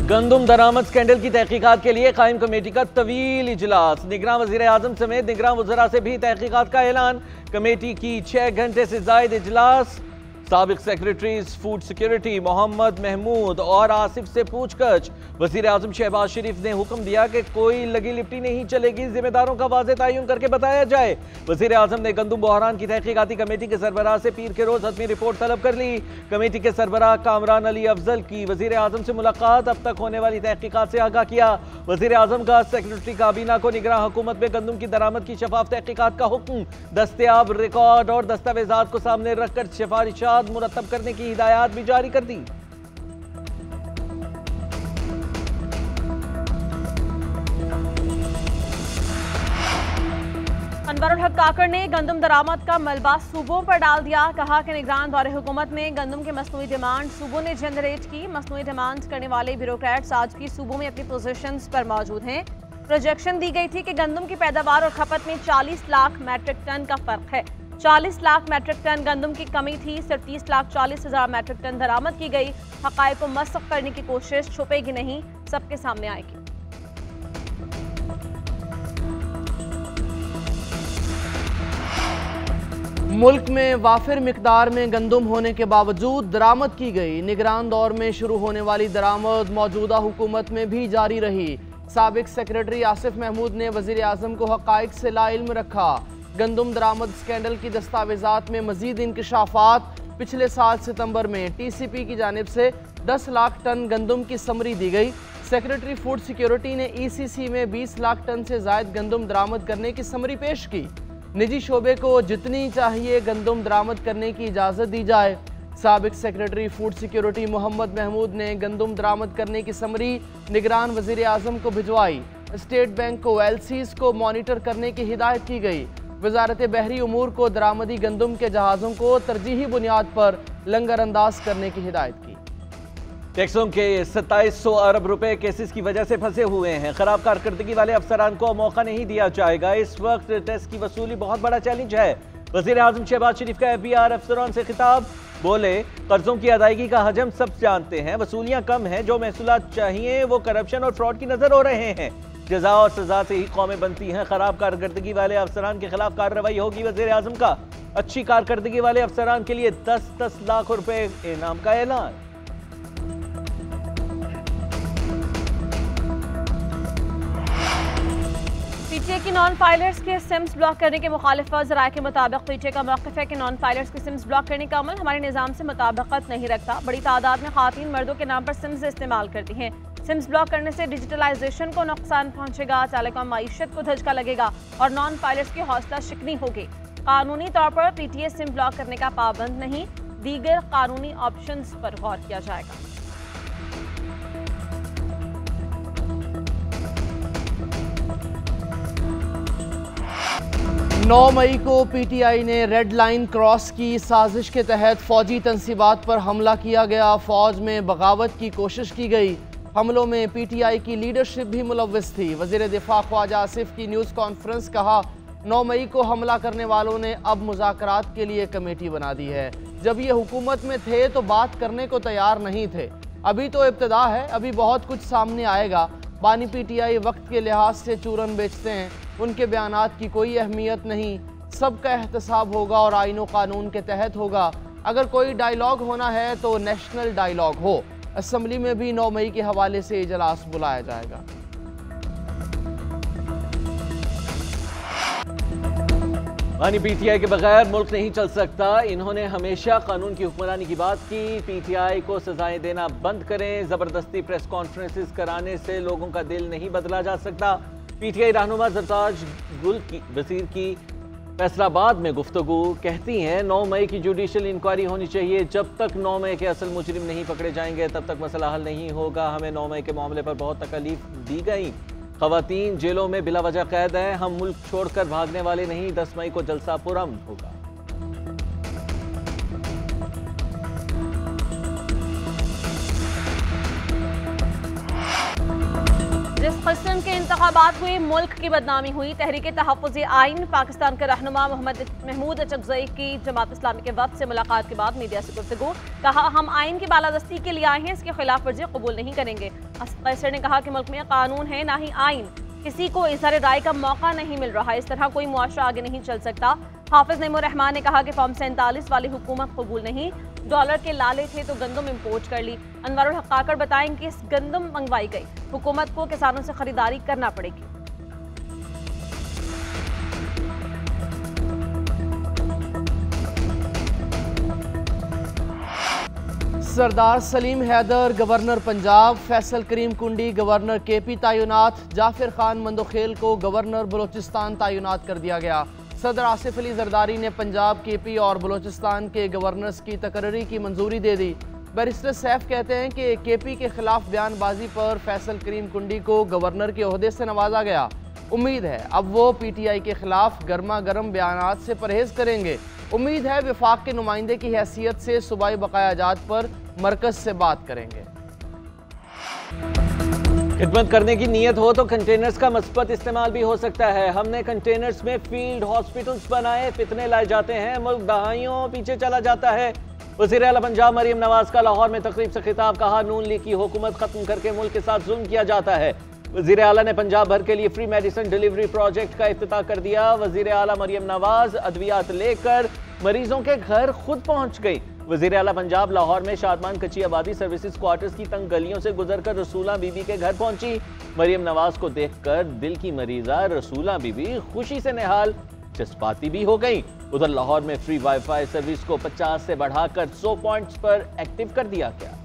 गंदुम दरामद scandal की तहकीकात के लिए कायम कमेटी का तवील इजलास। निगरान वजीर आजम समेत निगरान वज़रा से भी तहकीकात का ऐलान। कमेटी की 6 घंटे से जायद इजलास। साबिक secretaries food security Mohammad Mahmood और आसिफ से पूछताछ। वजीर आजम शहबाज शरीफ ने हुक्म दिया कि कोई लगी लिपटी नहीं चलेगी, जिम्मेदारों का वाज़ेह तयन करके बताया जाए। वजीर आजम ने गंदुम बहरान की तहकीकाती कमेटी के सरबराह से पीर के रोज हतमी रिपोर्ट तलब कर ली। कमेटी के सरबराह कामरान अली अफजल की वजीर आजम से मुलाकात, अब तक होने वाली तहकीकात से आगाह किया। वजीर आजम का सेक्रेटरी काबीना को निगरान हुकूमत में गंदुम की दरामद की शफाफ तहकीकात का हुक्म। दस्तयाब रिकॉर्ड और दस्तावेजात को सामने रखकर सिफारिशात मुरतब करने की हिदायत भी जारी कर दी। अनवरुल हक काकड़ ने गंदम दरामद का मलबा सूबों पर डाल दिया। कहा कि निगरान दौरे हुकूमत में गंदम के मसनूई डिमांड सूबों ने जनरेट की। मसनूई डिमांड करने वाले ब्यूरोक्रेट्स आज भी सूबों में अपनी पोजीशंस पर मौजूद हैं। प्रोजेक्शन दी गई थी कि गंदम की पैदावार और खपत में 40 लाख मैट्रिक टन का फर्क है। 40 लाख मैट्रिक टन गंदम की कमी थी, सिर्फ 30,40,000 मैट्रिक टन दरामद की गई। हक़ाइक़ को मसख़ करने की कोशिश छुपेगी नहीं, सबके सामने आएगी। मुल्क में वाफिर मिकदार में गंदम होने के बावजूद दरामद की गई। निगरान दौर में शुरू होने वाली दरामद मौजूदा हुकूमत में भी जारी रही। साबिक सेक्रेटरी आसिफ महमूद ने वज़ीर आज़म को हक़ाइक़ से लाइल्म रखा। गंदम दरामद स्कैंडल की दस्तावेजात में मजीद इंकशाफात। पिछले साल सितंबर में TCP की जानिब से 10 लाख टन गंदम की समरी दी गई। सेक्रेटरी फूड सिक्योरिटी ने ECC में 20 लाख टन से जायद गंदम दरामद करने की समरी पेश की। निजी शोबे को जितनी चाहिए गंदम दरामद करने की इजाज़त दी जाए। साबिक secretary food security Mohammad Mahmood ने गंदम दरामद करने की समरी निगरान वज़ीर आज़म को भिजवाई। स्टेट बैंक को LCs को मॉनिटर करने की हिदायत की गई। वजारत बहरी उमूर को दरामदी गंदम के जहाज़ों को तरजीही बुनियाद पर लंगर अंदाज करने की हिदायत की। टैक्सों के 2700 अरब रुपए केसेस की वजह से फंसे हुए हैं। खराब कारकर्दगी वाले अफसरान को मौका नहीं दिया जाएगा। इस वक्त टैक्स की वसूली बहुत बड़ा चैलेंज है। वज़ीर आज़म शहबाज शरीफ का FBR अफसरान से खिताब। बोले, कर्जों की अदायगी का हजम सब जानते हैं, वसूलियां कम हैं, जो महसूलात चाहिए वो करप्शन और फ्रॉड की नजर हो रहे हैं। जजा और सजा से ही कौमें बनती हैं। खराब कारकर्दगी वाले अफसरान के खिलाफ कार्रवाई होगी। वज़ीर आज़म का अच्छी कारकर्दगी वाले अफसरान के लिए 10-10 लाख रुपए इनाम का ऐलान। पीटीए की नॉन फाइलर्स के सिम्स ब्लॉक करने के मुखालिफत ज़राए के मुताबिक पीटीए का मौक़िफ़ है कि नॉन फाइलर्स के सिम्स ब्लॉक करने का अमल हमारे निज़ाम से मुताबिकत नहीं रखता। बड़ी तादाद में ख़ातीन मर्दों के नाम पर सिम्स इस्तेमाल करती हैं। सिम्स ब्लॉक करने से डिजिटलाइजेशन को नुकसान पहुंचेगा, टेलीकॉम माईशत को धचका लगेगा और नॉन फाइलर्स की हौसला शिकनी होगी। कानूनी तौर पर पीटीए सिम ब्लॉक करने का पाबंद नहीं, दीगर कानूनी ऑप्शंस पर गौर किया जाएगा। 9 मई को PTI ने रेड लाइन क्रॉस की। साजिश के तहत फौजी तनसीबात पर हमला किया गया। फौज में बगावत की कोशिश की गई। हमलों में PTI की लीडरशिप भी मुलव्वस थी। वज़ीर दिफा ख्वाजा आसिफ की न्यूज़ कॉन्फ्रेंस। कहा, 9 मई को हमला करने वालों ने अब मुज़ाकरात के लिए कमेटी बना दी है। जब ये हुकूमत में थे तो बात करने को तैयार नहीं थे। अभी तो इब्तिदा है, अभी बहुत कुछ सामने आएगा। बानी PTI वक्त के लिहाज से चूरन बेचते हैं। उनके बयानात की कोई अहमियत नहीं। सबका एहतसाब होगा और आईन व कानून के तहत होगा। अगर कोई डायलॉग होना है तो नेशनल डायलॉग हो। असम्बली में भी 9 मई के हवाले से इजलास बुलाया जाएगा। बानी PTI के बगैर मुल्क नहीं चल सकता। इन्होंने हमेशा कानून की हुक्मरानी की बात की। PTI को सजाएं देना बंद करें। जबरदस्ती प्रेस कॉन्फ्रेंसेस कराने से लोगों का दिल नहीं बदला जा सकता। PTI रहनुमा सरताज गुल की वजीर की फैसलाबाद में गुफ्तगू। कहती हैं 9 मई की जुडिशल इंक्वायरी होनी चाहिए। जब तक 9 मई के असल मुजरिम नहीं पकड़े जाएंगे तब तक मसला हल नहीं होगा। हमें 9 मई के मामले पर बहुत तकलीफ दी गई। खवातीन जेलों में बिला वजह कैद हैं। हम मुल्क छोड़कर भागने वाले नहीं। 10 मई को जलसा पुरअमन होगा। जिस किस्म के इंतखाबात हुए मुल्क की बदनामी हुई। तहरीक तहफ़्फ़ुज़ आइन पाकिस्तान के रहनुमा महमूद अचकज़ई की जमात इस्लामी के वफ़द से मुलाकात के बाद मीडिया से गुफ्तगू। कहा, हम आइन की बालादस्ती के लिए आए हैं, इसकी खिलाफ वर्जी कबूल नहीं करेंगे। आसिफ कैसर ने कहा कि मुल्क में कानून है ना ही आइन, किसी को इज़हार राय का मौका नहीं मिल रहा, इस तरह कोई मुआशरा आगे नहीं चल सकता। हाफिज नईमुर रहमान ने कहा कि फॉर्म 47 वाली हुकूमत कबूल नहीं, डॉलर के लाले थे तो गंदम इम्पोर्ट कर ली। अनवरुल हक काकड़ बताएं कि इस गंदम मंगवाई गई, हुकूमत को किसानों से खरीदारी करना पड़ेगी। सरदार सलीम हैदर गवर्नर पंजाब, फैसल करीम कुंडी गवर्नर केपी तैनात, जाफिर खान मंदोखेल को गवर्नर बलोचिस्तान तैनात कर दिया गया। सदर आसिफ अली जरदारी ने पंजाब, केपी और बलोचिस्तान के गवर्नर्स की तकर्री की मंजूरी दे दी। बैरिस्टर सैफ कहते हैं कि केपी के खिलाफ बयानबाजी पर फैसल करीम कुंडी को गवर्नर के ओहदे से नवाजा गया। उम्मीद है अब वो PTI के खिलाफ गर्मा गर्म बयानात से परहेज करेंगे। उम्मीद है विफाक के नुमाइंदे की हैसियत से सूबाई बकायाजात पर मरकज से बात करेंगे। खिदमत करने की नीयत हो तो कंटेनर्स का मस्बत इस्तेमाल भी हो सकता है। हमने कंटेनर्स में फील्ड हॉस्पिटल्स बनाए, फितने लाए जाते हैं, मुल्क दहाइयों पीछे चला जाता है। वज़ीर आला पंजाब मरियम नवाज का लाहौर में तकरीब से खिताब, कहा नून लीग की हुकूमत खत्म करके मुल्क के साथ जुल्म किया जाता है। वज़ीर आला ने पंजाब भर के लिए फ्री मेडिसिन डिलीवरी प्रोजेक्ट का इफ्तिताह कर दिया। वज़ीर आला मरियम नवाज अद्वियात लेकर मरीजों के घर खुद पहुंच गई। वज़ीर आला पंजाब लाहौर में शादमान कच्ची आबादी सर्विसेज क्वार्टर्स की तंग गलियों से गुजरकर रसूला बीबी के घर पहुंची। मरियम नवाज को देखकर दिल की मरीजा रसूला बीबी खुशी से निहाल, जज्बाती भी हो गई। उधर लाहौर में फ्री वाईफाई सर्विस को 50 से बढ़ाकर 100 पॉइंट्स पर एक्टिव कर दिया गया।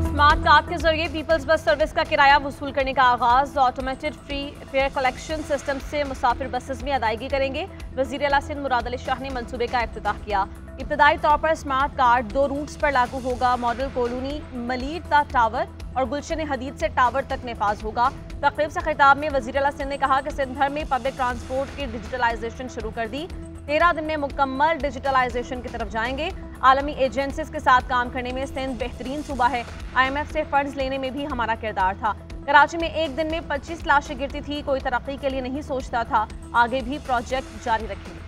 स्मार्ट कार्ड के जरिए पीपल्स बस सर्विस का किराया वसूल करने का आगाज। Automated free fair collection system से मुसाफिर बसेस में अदायगी करेंगे। वज़ीर आला सिंध मुराद अली शाह ने मंसूबे का इफ्तिताह किया। इब्तदाई तौर पर स्मार्ट कार्ड 2 रूट्स पर लागू होगा। मॉडल कॉलोनी मलीर ता टावर और गुलशन हदीद से टावर तक नफाज होगा। तकरीब से खिताब में वज़ीर आला सिंध ने कहा कि सिंध भर में पब्लिक ट्रांसपोर्ट की डिजिटलाइजेशन शुरू कर दी। 13 दिन में मुकम्मल डिजिटलाइजेशन की तरफ जाएंगे। आलमी एजेंसीज के साथ काम करने में सिंध बेहतरीन सूबा है। IMF से फंड्स लेने में भी हमारा किरदार था। कराची में एक दिन में 25 लाशें गिरती थी, कोई तरक्की के लिए नहीं सोचता था। आगे भी प्रोजेक्ट जारी रखेंगे।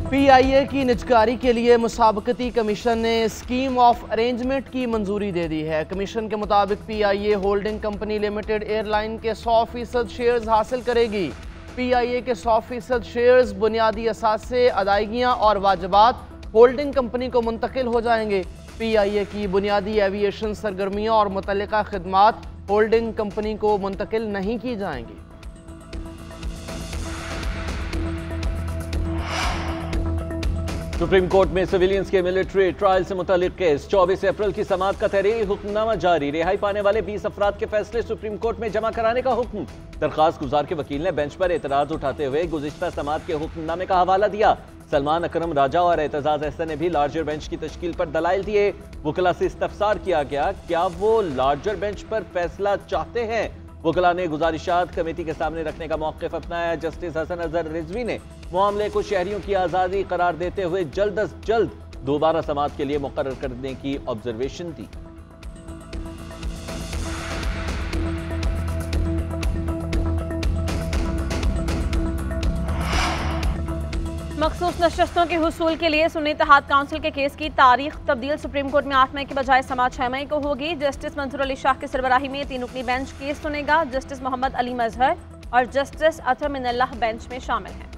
PIA की निजकारी के लिए मुसाबकती कमीशन ने स्कीम ऑफ अरेंजमेंट की मंजूरी दे दी है। कमीशन के मुताबिक PIA holding company limited airline के 100% शेयर्स हासिल करेगी। PIA के 100% शेयर्स बुनियादी असासे, अदायगियाँ और वाजबात होल्डिंग कंपनी को मुंतकिल हो जाएंगे। PIA की बुनियादी एविएशन सरगर्मियों और मुतल्लिका खिदमात होल्डिंग कंपनी को मुंतकिल नहीं की जाएंगी। सुप्रीम कोर्ट में सिविलियंस के मिलिट्री ट्रायल से मुतालिक केस 24 अप्रैल की समाअत का तहरीरी हुक्मनामा जारी। रिहाई पाने वाले 20 अफराद के फैसले सुप्रीम कोर्ट में जमा कराने का हुक्म। दरखास्त गुजार के वकील ने बेंच पर एतराज उठाते हुए गुज़िश्ता समाअत के हुक्मनामे का हवाला दिया। सलमान अकरम राजा और एतजाज अहसन ने भी लार्जर बेंच की तश्कील पर दलाइल दिए। वकला से इस्तफसार किया गया, क्या वो लार्जर बेंच पर फैसला चाहते हैं। वकला ने गुजारिशात कमेटी के सामने रखने का मौक़िफ़ अपनाया। जस्टिस हसन अजहर रिजवी ने मामले को शहरियों की आज़ादी करार देते हुए जल्द अज जल्द दोबारा समाअत के लिए मुकर्रर करने की ऑब्जर्वेशन दी। मखसूस नशस्तों के हुसूल के लिए सुन्नी इत्तेहाद काउंसिल के केस की तारीख तब्दील। सुप्रीम कोर्ट में 8 मई के बजाय समाअत 6 मई को होगी। जस्टिस मंसूर अली शाह की सरबराही में 3 रुकनी बेंच केस सुनेगा। जस्टिस मोहम्मद अली मजहर और जस्टिस अतर मिनल्लाह बेंच में शामिल हैं।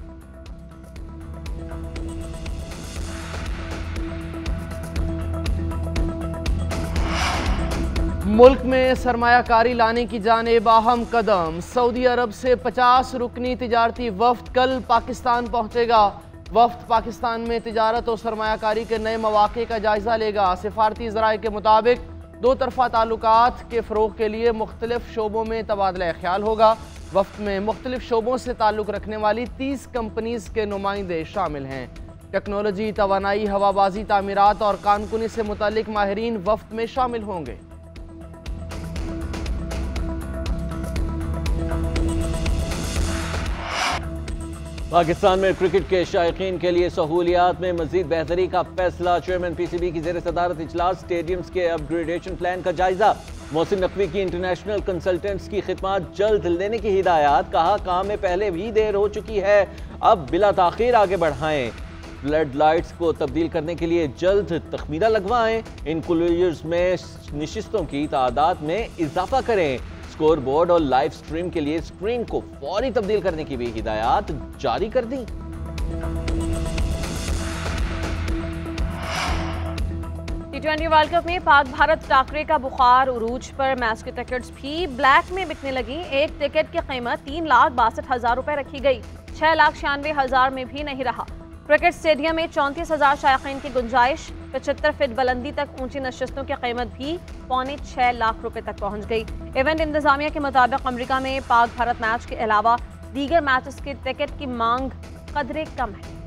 मुल्क में सरमायाकारी लाने की जानिब अहम कदम। सऊदी अरब से 50 रुकनी तिजारती वफ्द कल पाकिस्तान पहुंचेगा। वफ्द पाकिस्तान में तिजारत और सरमायाकारी के नए मौक़े का जायजा लेगा। सिफारती ज़राए के मुताबिक दो तरफ़ा ताल्लुकात के फ़रोग़ के लिए मुख्तलिफ शोबों में तबादला ख्याल होगा। वफ्द में मुख्तलिफ शोबों से ताल्लुक़ रखने वाली 30 कंपनीज़ के नुमाइंदे शामिल हैं। टेक्नोलॉजी, तवानाई, हवाबाजी, तामीरात और कानकुनी से मुतालिक माहिरीन वफ्द में शामिल होंगे। पाकिस्तान में क्रिकेट के शायकीन के लिए सहूलियात में मजीद बेहतरी का फैसला। चेयरमैन PCB की ज़ेर सदारत इजलास, स्टेडियम्स के अपग्रेडेशन प्लान का जायजा। मोहसिन नकवी की इंटरनेशनल कंसल्टेंट्स की खिदमत जल्द लेने की हिदायत। कहा काम में पहले भी देर हो चुकी है, अब बिला ताखीर आगे बढ़ाएं। फ्लड लाइट्स को तब्दील करने के लिए जल्द तखमीरा लगवाएं। इंक्लूजर्स में नशिस्तों की तादाद में इजाफा करें। स्कोर बोर्ड और लाइव स्ट्रीम के लिए स्क्रीन को फौरी तब्दील करने की भी हिदायत जारी कर दी। T20 वर्ल्ड कप में पाक भारत टाकरे का बुखार उरूज पर। मैच की टिकट्स भी ब्लैक में बिकने लगी। एक टिकट की कीमत 3,62,000 रुपए रखी गई, 6,96,000 में भी नहीं रहा। क्रिकेट स्टेडियम में 34,000 शायकीन की गुंजाइश। 75 फीट बुलंदी तक ऊंची नशिस्तों की कीमत भी 6.25 लाख रुपए तक पहुंच गई। इवेंट इंतजामिया के मुताबिक अमेरिका में पाक भारत मैच के अलावा दीगर मैचेस के टिकट की मांग कदरे कम है।